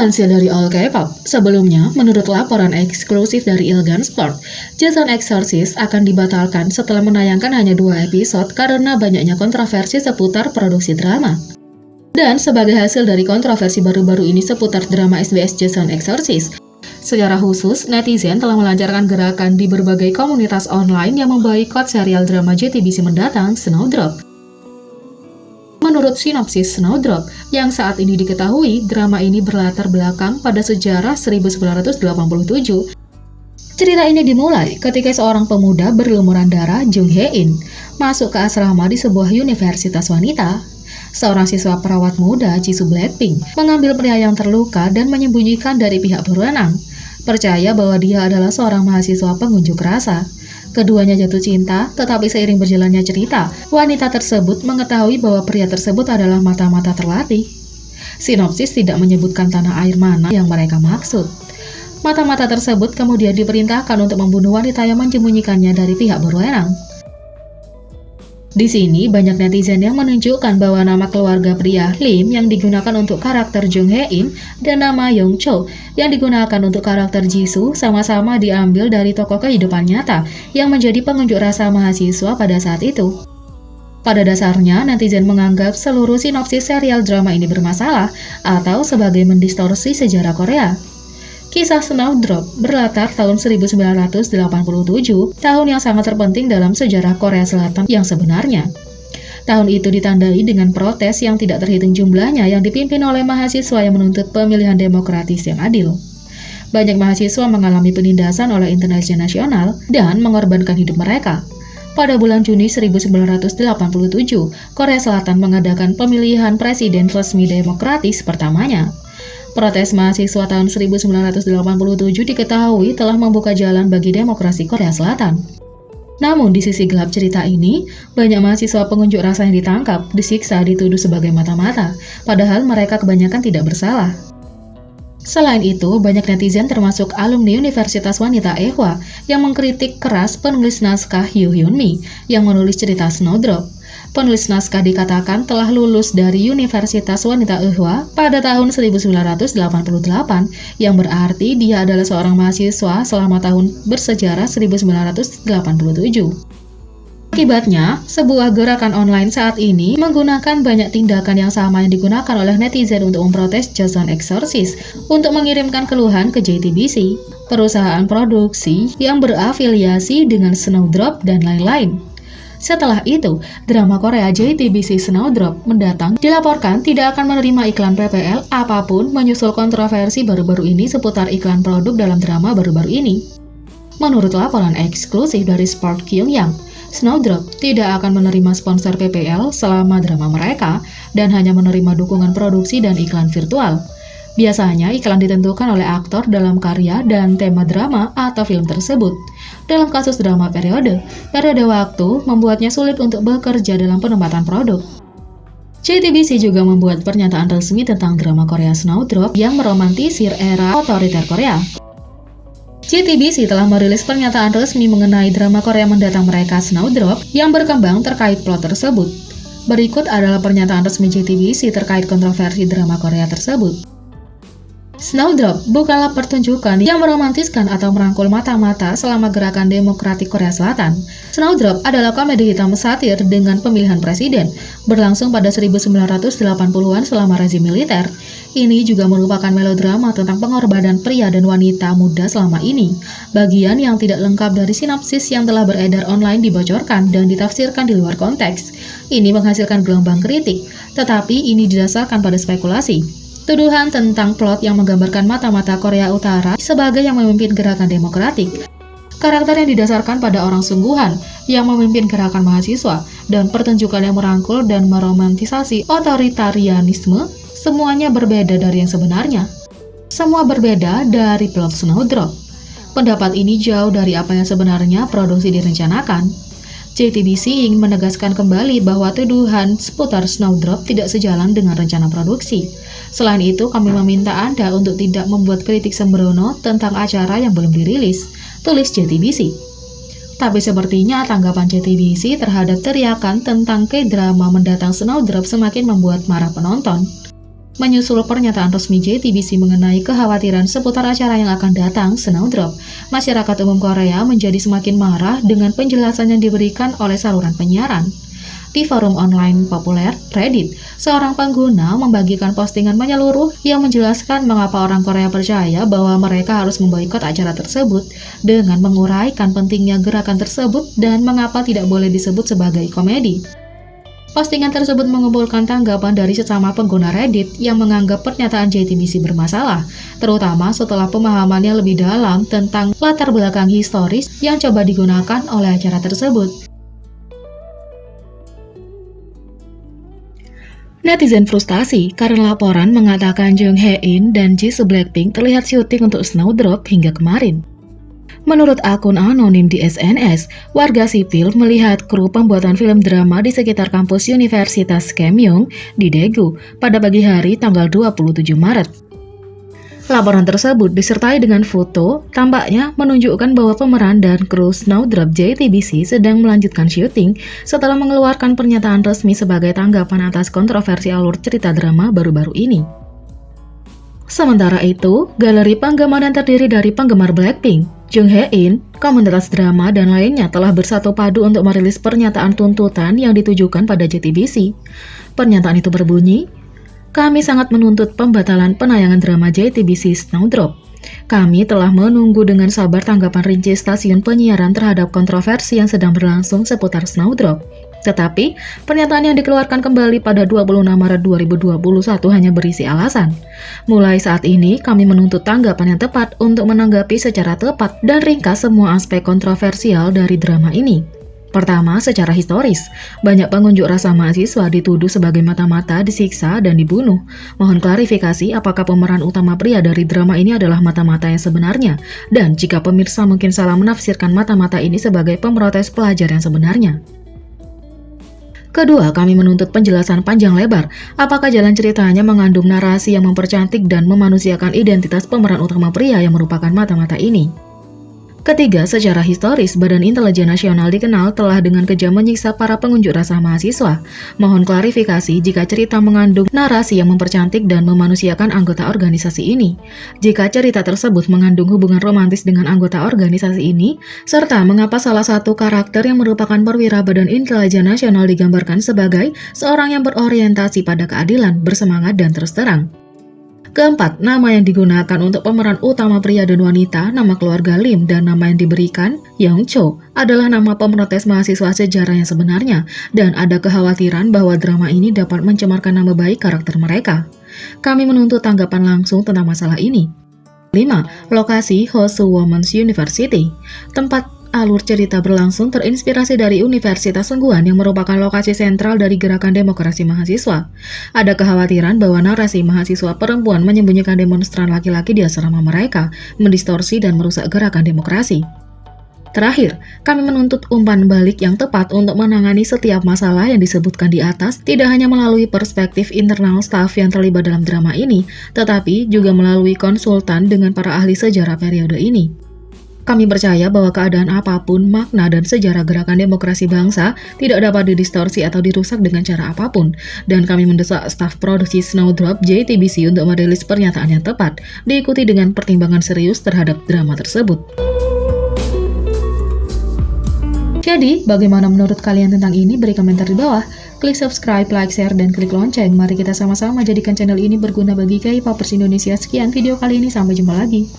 Dilansir dari All K-pop, sebelumnya, menurut laporan eksklusif dari Ilgan Sport, Jason Exorcist akan dibatalkan setelah menayangkan hanya 2 episode karena banyaknya kontroversi seputar produksi drama. Dan sebagai hasil dari kontroversi baru-baru ini seputar drama SBS Jason Exorcist, secara khusus, netizen telah melancarkan gerakan di berbagai komunitas online yang memboikot serial drama JTBC mendatang, Snowdrop. Menurut sinopsis Snowdrop, yang saat ini diketahui, drama ini berlatar belakang pada sejarah 1987. Cerita ini dimulai ketika seorang pemuda berlumuran darah, Jung Hae-in, masuk ke asrama di sebuah universitas wanita. Seorang siswa perawat muda, Jisoo Blackpink, mengambil pria yang terluka dan menyembunyikan dari pihak berwenang. Percaya bahwa dia adalah seorang mahasiswa pengunjuk rasa. Keduanya jatuh cinta, tetapi seiring berjalannya cerita, wanita tersebut mengetahui bahwa pria tersebut adalah mata-mata terlatih. Sinopsis tidak menyebutkan tanah air mana yang mereka maksud. Mata-mata tersebut kemudian diperintahkan untuk membunuh wanita yang menyembunyikannya dari pihak berwenang. Di sini, banyak netizen yang menunjukkan bahwa nama keluarga pria Lim yang digunakan untuk karakter Jung Hae-in dan nama Yong Cho yang digunakan untuk karakter Jisoo sama-sama diambil dari tokoh kehidupan nyata yang menjadi pengunjuk rasa mahasiswa pada saat itu. Pada dasarnya, netizen menganggap seluruh sinopsis serial drama ini bermasalah atau sebagai mendistorsi sejarah Korea. Kisah Snowdrop berlatar tahun 1987, tahun yang sangat terpenting dalam sejarah Korea Selatan yang sebenarnya. Tahun itu ditandai dengan protes yang tidak terhitung jumlahnya yang dipimpin oleh mahasiswa yang menuntut pemilihan demokratis yang adil. Banyak mahasiswa mengalami penindasan oleh internasional dan mengorbankan hidup mereka. Pada bulan Juni 1987, Korea Selatan mengadakan pemilihan presiden resmi demokratis pertamanya. Protes mahasiswa tahun 1987 diketahui telah membuka jalan bagi demokrasi Korea Selatan. Namun di sisi gelap cerita ini, banyak mahasiswa pengunjuk rasa yang ditangkap, disiksa, dituduh sebagai mata-mata, padahal mereka kebanyakan tidak bersalah. Selain itu, banyak netizen termasuk alumni Universitas Wanita Ehwa yang mengkritik keras penulis naskah Yoo Hyun-mi yang menulis cerita Snowdrop. Penulis naskah dikatakan telah lulus dari Universitas Wanita Ehwa pada tahun 1988, yang berarti dia adalah seorang mahasiswa selama tahun bersejarah 1987. Akibatnya, sebuah gerakan online saat ini menggunakan banyak tindakan yang sama yang digunakan oleh netizen untuk memprotes Jason Exorcist untuk mengirimkan keluhan ke JTBC, perusahaan produksi yang berafiliasi dengan Snowdrop, dan lain-lain. Setelah itu, drama Korea JTBC Snowdrop mendatang dilaporkan tidak akan menerima iklan PPL apapun menyusul kontroversi baru-baru ini seputar iklan produk dalam drama baru-baru ini. Menurut laporan eksklusif dari Sport Kyungyang, Snowdrop tidak akan menerima sponsor PPL selama drama mereka dan hanya menerima dukungan produksi dan iklan virtual. Biasanya iklan ditentukan oleh aktor dalam karya dan tema drama atau film tersebut. Dalam kasus drama periode waktu membuatnya sulit untuk bekerja dalam penempatan produk. JTBC juga membuat pernyataan resmi tentang drama Korea Snowdrop yang meromantisir era otoriter Korea. JTBC telah merilis pernyataan resmi mengenai drama Korea mendatang mereka Snowdrop yang berkembang terkait plot tersebut. Berikut adalah pernyataan resmi JTBC terkait kontroversi drama Korea tersebut. Snowdrop bukanlah pertunjukan yang meromantiskan atau merangkul mata-mata selama gerakan demokratik Korea Selatan. Snowdrop adalah komedi hitam satir dengan pemilihan presiden, berlangsung pada 1980-an selama rezim militer. Ini juga merupakan melodrama tentang pengorbanan pria dan wanita muda selama ini. Bagian yang tidak lengkap dari sinopsis yang telah beredar online dibocorkan dan ditafsirkan di luar konteks. Ini menghasilkan gelombang kritik, tetapi ini didasarkan pada spekulasi. Tuduhan tentang plot yang menggambarkan mata-mata Korea Utara sebagai yang memimpin gerakan demokratik. Karakter yang didasarkan pada orang sungguhan yang memimpin gerakan mahasiswa, dan pertunjukan yang merangkul dan meromantisasi otoritarianisme, semuanya berbeda dari yang sebenarnya. Semua berbeda dari plot Snowdrop. Pendapat ini jauh dari apa yang sebenarnya produksi direncanakan. JTBC ingin menegaskan kembali bahwa tuduhan seputar Snowdrop tidak sejalan dengan rencana produksi. Selain itu, kami meminta Anda untuk tidak membuat kritik sembrono tentang acara yang belum dirilis, tulis JTBC. Tapi sepertinya tanggapan JTBC terhadap teriakan tentang K-drama mendatang Snowdrop semakin membuat marah penonton. Menyusul pernyataan resmi JTBC mengenai kekhawatiran seputar acara yang akan datang, Snowdrop, masyarakat umum Korea menjadi semakin marah dengan penjelasan yang diberikan oleh saluran penyiaran. Di forum online populer Reddit, seorang pengguna membagikan postingan menyeluruh yang menjelaskan mengapa orang Korea percaya bahwa mereka harus memboikot acara tersebut dengan menguraikan pentingnya gerakan tersebut dan mengapa tidak boleh disebut sebagai komedi. Postingan tersebut mengumpulkan tanggapan dari sesama pengguna Reddit yang menganggap pernyataan JTBC bermasalah, terutama setelah pemahamannya lebih dalam tentang latar belakang historis yang coba digunakan oleh acara tersebut. Netizen frustasi karena laporan mengatakan Jung Hae-in dan Jisoo Blackpink terlihat syuting untuk Snowdrop hingga kemarin. Menurut akun anonim di SNS, warga sipil melihat kru pembuatan film drama di sekitar kampus Universitas Keimyung di Daegu pada pagi hari tanggal 27 Maret. Laporan tersebut disertai dengan foto, tampaknya menunjukkan bahwa pemeran dan kru Snowdrop JTBC sedang melanjutkan syuting setelah mengeluarkan pernyataan resmi sebagai tanggapan atas kontroversi alur cerita drama baru-baru ini. Sementara itu, galeri penggemar yang terdiri dari penggemar Blackpink, Jung Hae-in, komunitas drama, dan lainnya telah bersatu padu untuk merilis pernyataan tuntutan yang ditujukan pada JTBC. Pernyataan itu berbunyi, "Kami sangat menuntut pembatalan penayangan drama JTBC Snowdrop. Kami telah menunggu dengan sabar tanggapan rinci stasiun penyiaran terhadap kontroversi yang sedang berlangsung seputar Snowdrop. Tetapi, pernyataan yang dikeluarkan kembali pada 26 Maret 2021 hanya berisi alasan. Mulai saat ini, kami menuntut tanggapan yang tepat untuk menanggapi secara tepat dan ringkas semua aspek kontroversial dari drama ini. Pertama, secara historis, banyak pengunjuk rasa mahasiswa dituduh sebagai mata-mata disiksa dan dibunuh. Mohon klarifikasi apakah pemeran utama pria dari drama ini adalah mata-mata yang sebenarnya, dan jika pemirsa mungkin salah menafsirkan mata-mata ini sebagai pemrotes pelajar yang sebenarnya. Kedua, kami menuntut penjelasan panjang lebar apakah jalan ceritanya mengandung narasi yang mempercantik dan memanusiakan identitas pemeran utama pria yang merupakan mata-mata ini. Ketiga, secara historis, Badan Intelijen Nasional dikenal telah dengan kejam menyiksa para pengunjuk rasa mahasiswa. Mohon klarifikasi jika cerita mengandung narasi yang mempercantik dan memanusiakan anggota organisasi ini. Jika cerita tersebut mengandung hubungan romantis dengan anggota organisasi ini, serta mengapa salah satu karakter yang merupakan perwira Badan Intelijen Nasional digambarkan sebagai seorang yang berorientasi pada keadilan, bersemangat, dan terus terang. Keempat, nama yang digunakan untuk pemeran utama pria dan wanita, nama keluarga Lim, dan nama yang diberikan, Young Cho, adalah nama pemrotes mahasiswa sejarah yang sebenarnya, dan ada kekhawatiran bahwa drama ini dapat mencemarkan nama baik karakter mereka. Kami menuntut tanggapan langsung tentang masalah ini. 5. Lokasi Hosu Women's University. Tempat alur cerita berlangsung terinspirasi dari Universitas Sungguhan yang merupakan lokasi sentral dari gerakan demokrasi mahasiswa. Ada kekhawatiran bahwa narasi mahasiswa perempuan menyembunyikan demonstran laki-laki di asrama mereka, mendistorsi dan merusak gerakan demokrasi. Terakhir, kami menuntut umpan balik yang tepat untuk menangani setiap masalah yang disebutkan di atas, tidak hanya melalui perspektif internal staf yang terlibat dalam drama ini, tetapi juga melalui konsultan dengan para ahli sejarah periode ini. Kami percaya bahwa keadaan apapun, makna dan sejarah gerakan demokrasi bangsa tidak dapat didistorsi atau dirusak dengan cara apapun, dan kami mendesak staf produksi Snowdrop JTBC untuk merilis pernyataan yang tepat, diikuti dengan pertimbangan serius terhadap drama tersebut. Jadi, bagaimana menurut kalian tentang ini? Beri komentar di bawah. Klik subscribe, like, share, dan klik lonceng. Mari kita sama-sama jadikan channel ini berguna bagi K-popers Indonesia. Sekian video kali ini, sampai jumpa lagi.